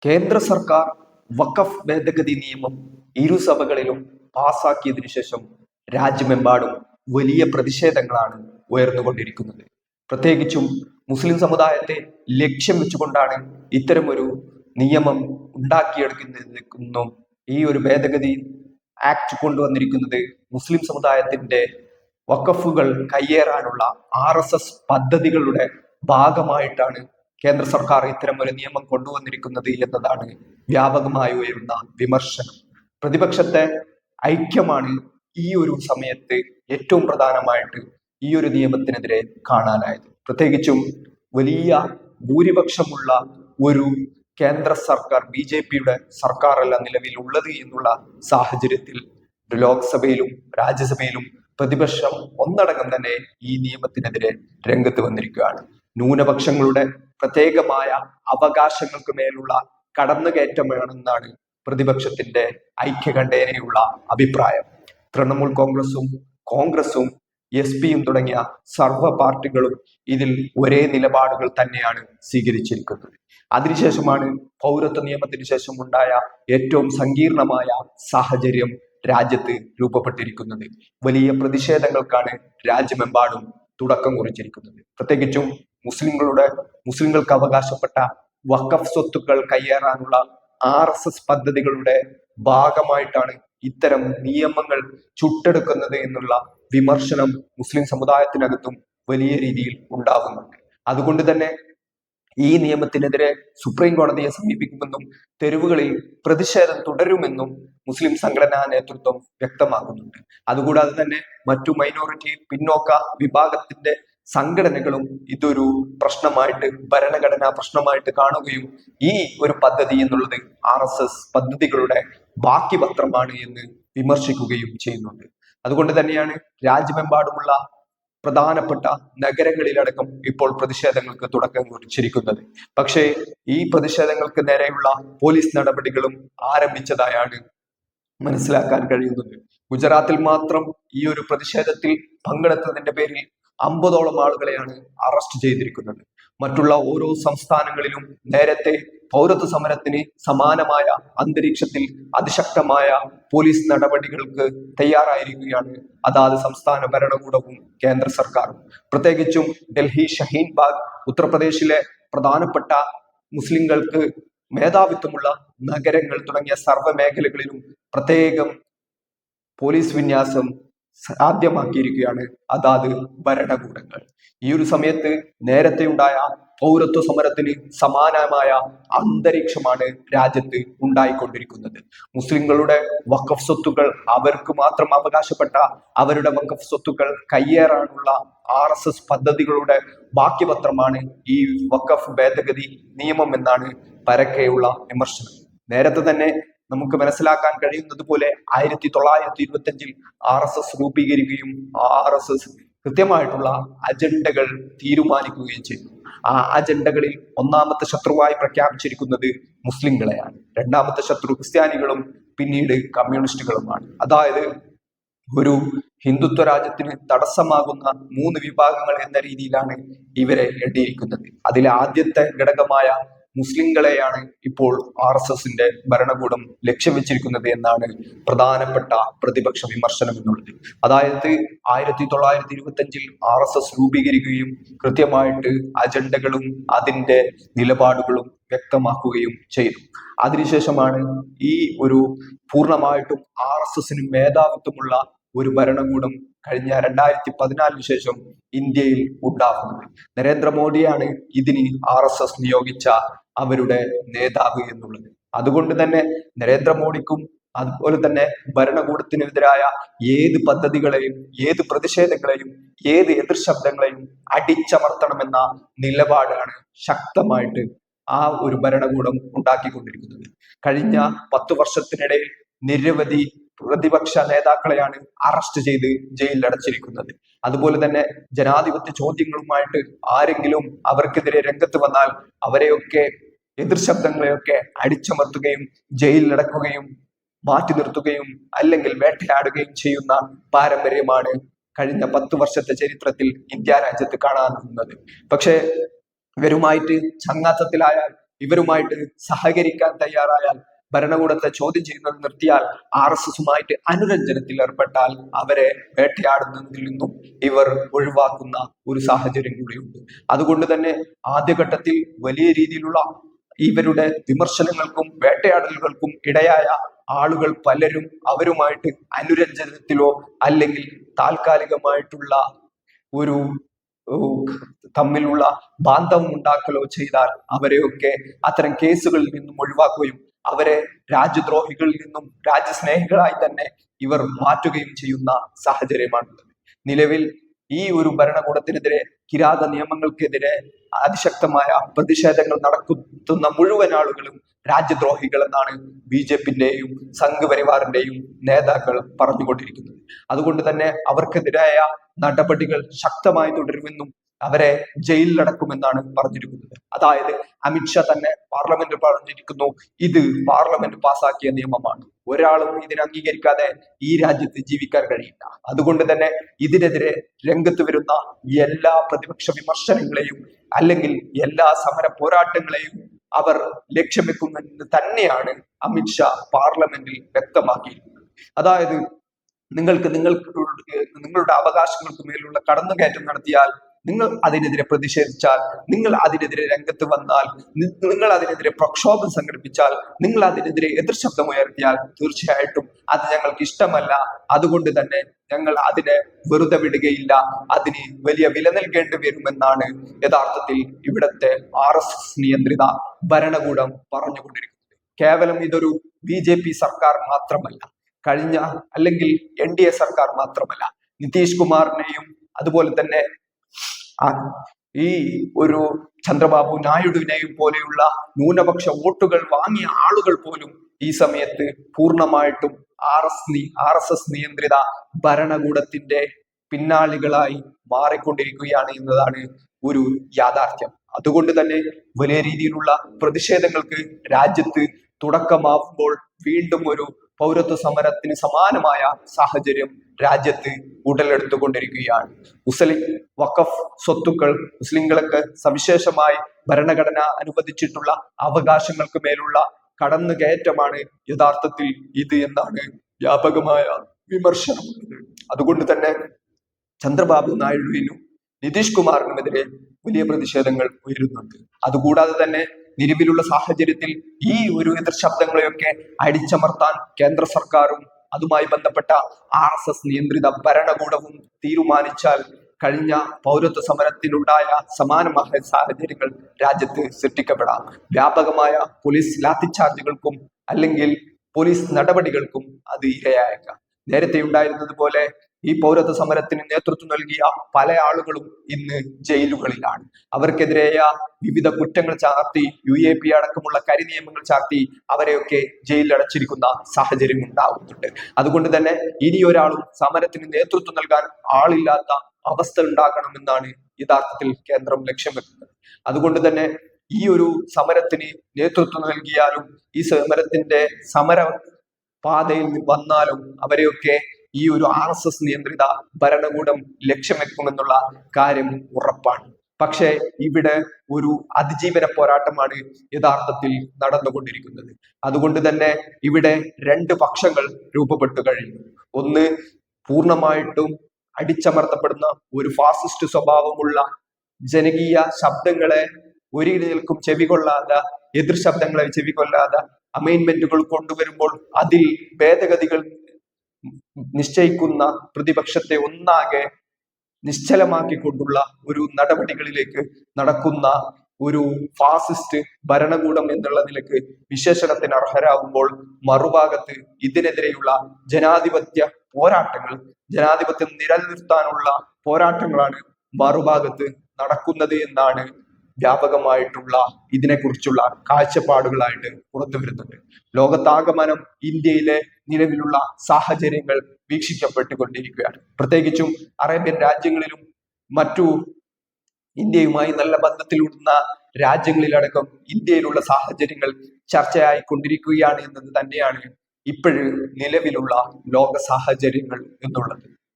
കേന്ദ്ര സർക്കാർ വഖഫ് ഭേദഗതി നിയമം ഇരുസഭകളിലും പാസാക്കിയതിനു ശേഷം രാജ്യമെമ്പാടും വലിയ പ്രതിഷേധങ്ങളാണ് ഉയർന്നുകൊണ്ടിരിക്കുന്നത്. പ്രത്യേകിച്ചും മുസ്ലിം സമുദായത്തെ ലക്ഷ്യം വെച്ചുകൊണ്ടാണ് ഇത്തരമൊരു നിയമം ഉണ്ടാക്കിയെടുക്കുന്നതെന്നും ഈ ഒരു ഭേദഗതി ആക്ട് കൊണ്ടുവന്നിരിക്കുന്നത് മുസ്ലിം സമുദായത്തിന്റെ വഖഫുകൾ കയ്യേറാനുള്ള RSS പദ്ധതികളുടെ ഭാഗമായിട്ടാണ് കേന്ദ്ര സർക്കാർ ഇത്തരം ഒരു നിയമം കൊണ്ടുവന്നിരിക്കുന്നത് എന്നതാണ് വ്യാപകമായി ഉയരുന്ന വിമർശനം. പ്രതിപക്ഷത്തെ ഐക്യമാണ് ഈ ഒരു സമയത്ത് ഏറ്റവും പ്രധാനമായിട്ട് ഈ ഒരു നിയമത്തിനെതിരെ കാണാനായത്. പ്രത്യേകിച്ചും വലിയ ഭൂരിപക്ഷമുള്ള ഒരു കേന്ദ്ര സർക്കാർ BJPയുടെ സർക്കാരല്ല നിലവിലുള്ളത് എന്നുള്ള സാഹചര്യത്തിൽ ലോക്സഭയിലും രാജ്യസഭയിലും പ്രതിപക്ഷം ഒന്നടങ്കം തന്നെ ഈ നിയമത്തിനെതിരെ രംഗത്ത് വന്നിരിക്കുകയാണ്. ന്യൂനപക്ഷങ്ങളുടെ പ്രത്യേകമായ അവകാശങ്ങൾക്ക് മേലുള്ള കടന്നുകയറ്റമാണെന്നാണ് പ്രതിപക്ഷത്തിന്റെ ഐക്യകണ്ഠേനയുള്ള അഭിപ്രായം. തൃണമൂൽ കോൺഗ്രസും SP-യും തുടങ്ങിയ സർവ്വ പാർട്ടികളും ഇതിൽ ഒരേ നിലപാടുകൾ തന്നെയാണ് സ്വീകരിച്ചിരിക്കുന്നത്. അതിനുശേഷമാണ് പൗരത്വ നിയമത്തിന് ശേഷം ഉണ്ടായ ഏറ്റവും സങ്കീർണമായ സാഹചര്യം രാജ്യത്ത് രൂപപ്പെട്ടിരിക്കുന്നത്. വലിയ പ്രതിഷേധങ്ങൾക്കാണ് രാജ്യമെമ്പാടും തുടക്കം കുറിച്ചിരിക്കുന്നത്. പ്രത്യേകിച്ചും മുസ്ലിങ്ങൾക്ക് അവകാശപ്പെട്ട വഖഫ് സ്വത്തുക്കൾ കയ്യേറാനുള്ള RSS പദ്ധതികളുടെ ഭാഗമായിട്ടാണ് ഇത്തരം നിയമങ്ങൾ ചുട്ടെടുക്കുന്നത് എന്നുള്ള വിമർശനം മുസ്ലിം സമുദായത്തിനകത്തും വലിയ രീതിയിൽ ഉണ്ടാകുന്നുണ്ട്. അതുകൊണ്ട് തന്നെ ഈ നിയമത്തിനെതിരെ സുപ്രീം കോടതിയെ സമീപിക്കുമെന്നും തെരുവുകളിൽ പ്രതിഷേധം തുടരുമെന്നും മുസ്ലിം സംഘടനാ നേതൃത്വം വ്യക്തമാക്കുന്നുണ്ട്. അതുകൂടാതെ തന്നെ മറ്റു മൈനോറിറ്റി പിന്നോക്ക വിഭാഗത്തിന്റെ സംഘടനകളും ഇതൊരു പ്രശ്നമായിട്ട് ഭരണഘടനാ പ്രശ്നമായിട്ട് കാണുകയും ഈ ഒരു പദ്ധതി എന്നുള്ളത് RSS പദ്ധതികളുടെ ബാക്കി പത്രമാണ് എന്ന് വിമർശിക്കുകയും ചെയ്യുന്നുണ്ട്. അതുകൊണ്ട് തന്നെയാണ് രാജ്യമെമ്പാടുമുള്ള പ്രധാനപ്പെട്ട നഗരങ്ങളിലടക്കം ഇപ്പോൾ പ്രതിഷേധങ്ങൾക്ക് തുടക്കം കുറിച്ചിരിക്കുന്നത്. പക്ഷേ ഈ പ്രതിഷേധങ്ങൾക്ക് നേരെയുള്ള പോലീസ് നടപടികളും ആരംഭിച്ചതായാണ് മനസ്സിലാക്കാൻ കഴിയുന്നത്. ഗുജറാത്തിൽ മാത്രം ഈ ഒരു പ്രതിഷേധത്തിൽ പങ്കെടുത്തതിന്റെ പേരിൽ 50ഓളം ആളുകളെയാണ് അറസ്റ്റ് ചെയ്തിരിക്കുന്നത്. മറ്റുള്ള ഓരോ സംസ്ഥാനങ്ങളിലും നേരത്തെ പൗരത്വ സമരത്തിന് സമാനമായ അന്തരീക്ഷത്തിൽ അതിശക്തമായ പോലീസ് നടപടികൾക്ക് തയ്യാറായിരിക്കുകയാണ് അതാത് സംസ്ഥാന ഭരണകൂടവും കേന്ദ്ര സർക്കാരും. പ്രത്യേകിച്ചും ഡൽഹി, ഷഹീൻ ബാഗ്, ഉത്തർപ്രദേശിലെ പ്രധാനപ്പെട്ട മുസ്ലിങ്ങൾക്ക് മേധാവിത്വമുള്ള നഗരങ്ങൾ തുടങ്ങിയ സർവ്വ മേഖലകളിലും പ്രത്യേകം പോലീസ് വിന്യാസം സാധ്യമാക്കിയിരിക്കുകയാണ് അതാത് ഭരണകൂടങ്ങൾ. ഈ ഒരു സമയത്ത് നേരത്തെ ഉണ്ടായ പൗരത്വ സമരത്തിന് സമാനമായ അന്തരീക്ഷമാണ് രാജ്യത്ത് ഉണ്ടായിക്കൊണ്ടിരിക്കുന്നത്. മുസ്ലിങ്ങളുടെ വഖഫ് സ്വത്തുക്കൾ അവർക്ക് മാത്രം അവകാശപ്പെട്ട അവരുടെ വഖഫ് സ്വത്തുക്കൾ കയ്യേറാനുള്ള RSS പദ്ധതികളുടെ ബാക്കി പത്രമാണ് ഈ വഖഫ് ഭേദഗതി നിയമം എന്നാണ് പരക്കെയുള്ള വിമർശനം. നേരത്തെ തന്നെ നമുക്ക് മനസ്സിലാക്കാൻ കഴിയുന്നത് പോലെ 1925 RSS രൂപീകരിക്കുകയും RSS കൃത്യമായിട്ടുള്ള അജണ്ടകൾ തീരുമാനിക്കുകയും ചെയ്തു. ആ അജണ്ടകളിൽ ഒന്നാമത്തെ ശത്രുവായി പ്രഖ്യാപിച്ചിരിക്കുന്നത് മുസ്ലിങ്ങളെയാണ്. രണ്ടാമത്തെ ശത്രു ക്രിസ്ത്യാനികളും പിന്നീട് കമ്മ്യൂണിസ്റ്റുകളുമാണ്. അതായത് ഒരു ഹിന്ദുത്വ രാജ്യത്തിന് തടസ്സമാകുന്ന 3 വിഭാഗങ്ങൾ എന്ന രീതിയിലാണ് ഇവരെ എണ്ണിയിരിക്കുന്നത്. അതിലെ ആദ്യത്തെ ഘടകമായ മുസ്ലിങ്ങളെയാണ് ഇപ്പോൾ RSSന്റെ ഭരണകൂടം ലക്ഷ്യം വെച്ചിരിക്കുന്നത് എന്നാണ് പ്രധാനപ്പെട്ട പ്രതിപക്ഷ വിമർശനം എന്നുള്ളത്. അതായത് 1925 RSS രൂപീകരിക്കുകയും കൃത്യമായിട്ട് അജണ്ടകളും അതിന്റെ നിലപാടുകളും വ്യക്തമാക്കുകയും ചെയ്തു. അതിനുശേഷമാണ് ഈ ഒരു പൂർണ്ണമായിട്ടും RSSന് മേധാവിത്വമുള്ള ഒരു ഭരണകൂടം കഴിഞ്ഞ 2014 ശേഷം ഇന്ത്യയിൽ ഉണ്ടാകുന്നത്. നരേന്ദ്രമോദിയാണ് ഇതിന് RSS നിയോഗിച്ച അവരുടെ നേതാവ് എന്നുള്ളത്. അതുകൊണ്ട് തന്നെ നരേന്ദ്രമോദിക്കും അതുപോലെ തന്നെ ഭരണകൂടത്തിനെതിരായ ഏത് പദ്ധതികളെയും ഏത് പ്രതിഷേധങ്ങളെയും ഏത് എതിർ ശബ്ദങ്ങളെയും അടിച്ചമർത്തണമെന്ന നിലപാടാണ് ശക്തമായിട്ട് ആ ഒരു ഭരണകൂടം ഉണ്ടാക്കിക്കൊണ്ടിരിക്കുന്നത്. കഴിഞ്ഞ 10 വർഷത്തിനിടയിൽ നിരവധി പ്രതിപക്ഷ നേതാക്കളെയാണ് അറസ്റ്റ് ചെയ്ത് ജയിലിൽ അടച്ചിരിക്കുന്നത്. അതുപോലെ തന്നെ ജനാധിപത്യ ചോദ്യങ്ങളുമായിട്ട് ആരെങ്കിലും അവർക്കെതിരെ രംഗത്ത് വന്നാൽ അവരെയൊക്കെ എതിർ ശബ്ദങ്ങളെയൊക്കെ അടിച്ചമർത്തുകയും ജയിലിലടക്കുകയും മാറ്റി നിർത്തുകയും അല്ലെങ്കിൽ വേട്ടയാടുകയും ചെയ്യുന്ന പാരമ്പര്യമാണ് കഴിഞ്ഞ 10 വർഷത്തെ ചരിത്രത്തിൽ ഇന്ത്യ രാജ്യത്ത് കാണാറുള്ളത്. പക്ഷേ ഇവരുമായിട്ട് ചങ്ങാത്തത്തിലായാൽ ഇവരുമായിട്ട് സഹകരിക്കാൻ തയ്യാറായാൽ, ഭരണകൂടത്തെ ചോദ്യം ചെയ്യുന്നത് നിർത്തിയാൽ, RSSുമായിട്ട് അനുരഞ്ജനത്തിൽ ഏർപ്പെട്ടാൽ അവരെ വേട്ടയാടുന്നതിൽ നിന്നും ഇവർ ഒഴിവാക്കുന്ന ഒരു സാഹചര്യം കൂടിയുണ്ട്. അതുകൊണ്ട് തന്നെ ആദ്യഘട്ടത്തിൽ വലിയ രീതിയിലുള്ള ഇവരുടെ വിമർശനങ്ങൾക്കും വേട്ടയാടലുകൾക്കും ഇടയായ ആളുകൾ പലരും അവരുമായിട്ട് അനുരഞ്ജനത്തിലോ അല്ലെങ്കിൽ താൽക്കാലികമായിട്ടുള്ള ഒരു തമ്മിലുള്ള ബാന്ധവം ഉണ്ടാക്കലോ ചെയ്താൽ അവരെയൊക്കെ അത്തരം കേസുകളിൽ നിന്നും ഒഴിവാക്കുകയും അവരെ രാജ്യദ്രോഹികളിൽ നിന്നും രാജ്യസ്നേഹികളായി തന്നെ ഇവർ മാറ്റുകയും ചെയ്യുന്ന സാഹചര്യമാണുള്ളത്. നിലവിൽ ഈ ഒരു ഭരണകൂടത്തിനെതിരെ, കിരാത നിയമങ്ങൾക്കെതിരെ അതിശക്തമായ പ്രതിഷേധങ്ങൾ നടത്തുന്ന മുഴുവൻ ആളുകളും രാജ്യദ്രോഹികൾ എന്നാണ് BJPന്റെയും സംഘപരിവാറിന്റെയും നേതാക്കൾ പറഞ്ഞുകൊണ്ടിരിക്കുന്നത്. അതുകൊണ്ട് തന്നെ അവർക്കെതിരായ നടപടികൾ ശക്തമായി തുടരുമെന്നും അവരെ ജയിലിലടക്കുമെന്നാണ് പറഞ്ഞിരിക്കുന്നത്. അതായത് അമിത്ഷാ തന്നെ പാർലമെന്റിൽ പറഞ്ഞിരിക്കുന്നു, ഇത് പാർലമെന്റ് പാസാക്കിയ നിയമമാണ്, ഒരാളും ഇതിനെ അംഗീകരിക്കാതെ ഈ രാജ്യത്ത് ജീവിക്കാൻ കഴിയില്ല. അതുകൊണ്ട് തന്നെ ഇതിനെതിരെ രംഗത്ത് വരുന്ന എല്ലാ പ്രതിപക്ഷ വിമർശനങ്ങളെയും അല്ലെങ്കിൽ എല്ലാ സമര പോരാട്ടങ്ങളെയും അവർ ലക്ഷ്യം വെക്കുമെന്ന് തന്നെയാണ് അമിത്ഷാ പാർലമെന്റിൽ വ്യക്തമാക്കിയിരിക്കുന്നത്. അതായത് നിങ്ങളുടെ അവകാശങ്ങൾക്ക് മേലുള്ള കടന്നുകയറ്റം നടത്തിയാൽ, നിങ്ങൾ അതിനെതിരെ പ്രതിഷേധിച്ചാൽ, നിങ്ങൾ അതിനെതിരെ രംഗത്ത് വന്നാൽ, നിങ്ങൾ അതിനെതിരെ പ്രക്ഷോഭം സംഘടിപ്പിച്ചാൽ, നിങ്ങൾ അതിനെതിരെ എതിർ ശബ്ദമുയർത്തിയാൽ തീർച്ചയായിട്ടും അത് ഞങ്ങൾക്ക് ഇഷ്ടമല്ല. അതുകൊണ്ട് തന്നെ ഞങ്ങൾ അതിനെ വെറുതെ വിടുകയില്ല, അതിന് വലിയ വില നൽകേണ്ടി വരുമെന്നാണ് യഥാർത്ഥത്തിൽ ഇവിടത്തെ RSS നിയന്ത്രിത ഭരണകൂടം പറഞ്ഞുകൊണ്ടിരിക്കുന്നത്. കേവലം ഇതൊരു BJP സർക്കാർ മാത്രമല്ല, കഴിഞ്ഞ അല്ലെങ്കിൽ NDA സർക്കാർ മാത്രമല്ല, നിതീഷ് കുമാറിനെയും അതുപോലെ തന്നെ ഈ ഒരു ചന്ദ്രബാബു നായിഡുവിനെയും പോലെയുള്ള ന്യൂനപക്ഷ വോട്ടുകൾ വാങ്ങിയ ആളുകൾ പോലും ഈ സമയത്ത് പൂർണ്ണമായിട്ടും RSS നിയന്ത്രിത ഭരണകൂടത്തിന്റെ പിന്നാളികളായി മാറിക്കൊണ്ടിരിക്കുകയാണ് എന്നതാണ് ഒരു യാഥാർത്ഥ്യം. അതുകൊണ്ട് തന്നെ വലിയ രീതിയിലുള്ള പ്രതിഷേധങ്ങൾക്ക് രാജ്യത്ത് തുടക്കമാവുമ്പോൾ വീണ്ടും ഒരു പൗരത്വ സമരത്തിന് സമാനമായ സാഹചര്യം രാജ്യത്ത് ഉടലെടുത്തുകൊണ്ടിരിക്കുകയാണ്. വഖഫ് സ്വത്തുക്കൾ, മുസ്ലിങ്ങൾക്ക് സവിശേഷമായി ഭരണഘടന അനുവദിച്ചിട്ടുള്ള അവകാശങ്ങൾക്ക് മേലുള്ള കടന്നുകയറ്റമാണ് യഥാർത്ഥത്തിൽ ഇത് എന്നാണ് വ്യാപകമായ വിമർശനമുള്ളത്. അതുകൊണ്ട് തന്നെ ചന്ദ്രബാബു നായിഡുവിനും നിതീഷ് കുമാറിനുമെതിരെ വലിയ പ്രതിഷേധങ്ങൾ ഉയരുന്നുണ്ട്. അതുകൂടാതെ തന്നെ നിലവിലുള്ള സാഹചര്യത്തിൽ ഈ ഒരു എതിർ ശബ്ദങ്ങളെയൊക്കെ അടിച്ചമർത്താൻ കേന്ദ്ര സർക്കാരും അതുമായി ബന്ധപ്പെട്ട RSS നിയന്ത്രിത ഭരണകൂടവും തീരുമാനിച്ചാൽ കഴിഞ്ഞ പൗരത്വ സമരത്തിലുണ്ടായ സമാനമായ സാഹചര്യങ്ങൾ രാജ്യത്ത് സൃഷ്ടിക്കപ്പെടാം. വ്യാപകമായ പോലീസ് ലാത്തിച്ചാർജുകൾക്കും അല്ലെങ്കിൽ പോലീസ് നടപടികൾക്കും അത് ഇരയായേക്കാം. നേരത്തെ ഉണ്ടായിരുന്നത് പോലെ ഈ പൗരത്വ സമരത്തിന് നേതൃത്വം നൽകിയ പല ആളുകളും ഇന്ന് ജയിലുകളിലാണ്. അവർക്കെതിരെയ വിവിധ കുറ്റങ്ങൾ ചാർത്തി UAP അടക്കമുള്ള കരിനിയമങ്ങൾ ചാർത്തി അവരെയൊക്കെ ജയിലിലടച്ചിരിക്കുന്ന സാഹചര്യം ഉണ്ടാകുന്നുണ്ട്. അതുകൊണ്ട് തന്നെ ഇനി ഒരാളും സമരത്തിന് നേതൃത്വം നൽകാൻ ആളില്ലാത്ത അവസ്ഥ ഉണ്ടാക്കണമെന്നാണ് യഥാർത്ഥത്തിൽ കേന്ദ്രം ലക്ഷ്യം വെക്കുന്നത്. അതുകൊണ്ട് തന്നെ ഈ ഒരു സമരത്തിന് നേതൃത്വം നൽകിയാലും ഈ സമരത്തിന്റെ സമര പാതയിൽ വന്നാലും അവരെയൊക്കെ ഈ ഒരു RSS നിയന്ത്രിത ഭരണകൂടം ലക്ഷ്യം വെക്കുമെന്നുള്ള കാര്യം ഉറപ്പാണ്. പക്ഷേ ഇവിടെ ഒരു അതിജീവന പോരാട്ടമാണ് യഥാർത്ഥത്തിൽ നടന്നുകൊണ്ടിരിക്കുന്നത്. അതുകൊണ്ട് തന്നെ ഇവിടെ രണ്ട് പക്ഷങ്ങൾ രൂപപ്പെട്ടു കഴിഞ്ഞു. ഒന്ന്, പൂർണ്ണമായിട്ടും അടിച്ചമർത്തപ്പെടുന്ന ഒരു ഫാസിസ്റ്റ് സ്വഭാവമുള്ള ജനകീയ ശബ്ദങ്ങളെ ഒരിടൽക്കും ചെവികൊള്ളാതെ, എതിർ ശബ്ദങ്ങളെ ചെവികൊള്ളാതെ അമൈൻമെന്റുകൾ കൊണ്ടുവരുമ്പോൾ അതിൽ ഭേദഗതികൾ നിശ്ചയിക്കുന്ന പ്രതിപക്ഷത്തെ ഒന്നാകെ നിശ്ചലമാക്കിക്കൊണ്ടുള്ള ഒരു നടപടികളിലേക്ക് നടക്കുന്ന ഒരു ഫാസിസ്റ്റ് ഭരണകൂടം എന്നുള്ള നിലക്ക് വിശേഷണത്തിന് അർഹരാകുമ്പോൾ, മറുഭാഗത്ത് ഇതിനെതിരെയുള്ള ജനാധിപത്യ പോരാട്ടങ്ങൾ, ജനാധിപത്യം നിലനിർത്താനുള്ള പോരാട്ടങ്ങളാണ് മറുഭാഗത്ത് നടക്കുന്നത് എന്നാണ് വ്യാപകമായിട്ടുള്ള ഇതിനെക്കുറിച്ചുള്ള കാഴ്ചപ്പാടുകളായിട്ട് പുറത്തു വരുന്നുണ്ട്. ലോകത്താകമാനം ഇന്ത്യയിലെ നിലവിലുള്ള സാഹചര്യങ്ങൾ വീക്ഷിക്കപ്പെട്ടുകൊണ്ടിരിക്കുകയാണ്. പ്രത്യേകിച്ചും അറേബ്യൻ രാജ്യങ്ങളിലും മറ്റു ഇന്ത്യയുമായി നല്ല ബന്ധത്തിലുള്ള രാജ്യങ്ങളിലടക്കം ഇന്ത്യയിലുള്ള സാഹചര്യങ്ങൾ ചർച്ചയായിക്കൊണ്ടിരിക്കുകയാണ് എന്നത് തന്നെയാണ് ഇപ്പോഴും നിലവിലുള്ള ലോക സാഹചര്യങ്ങൾ എന്നുള്ളത്.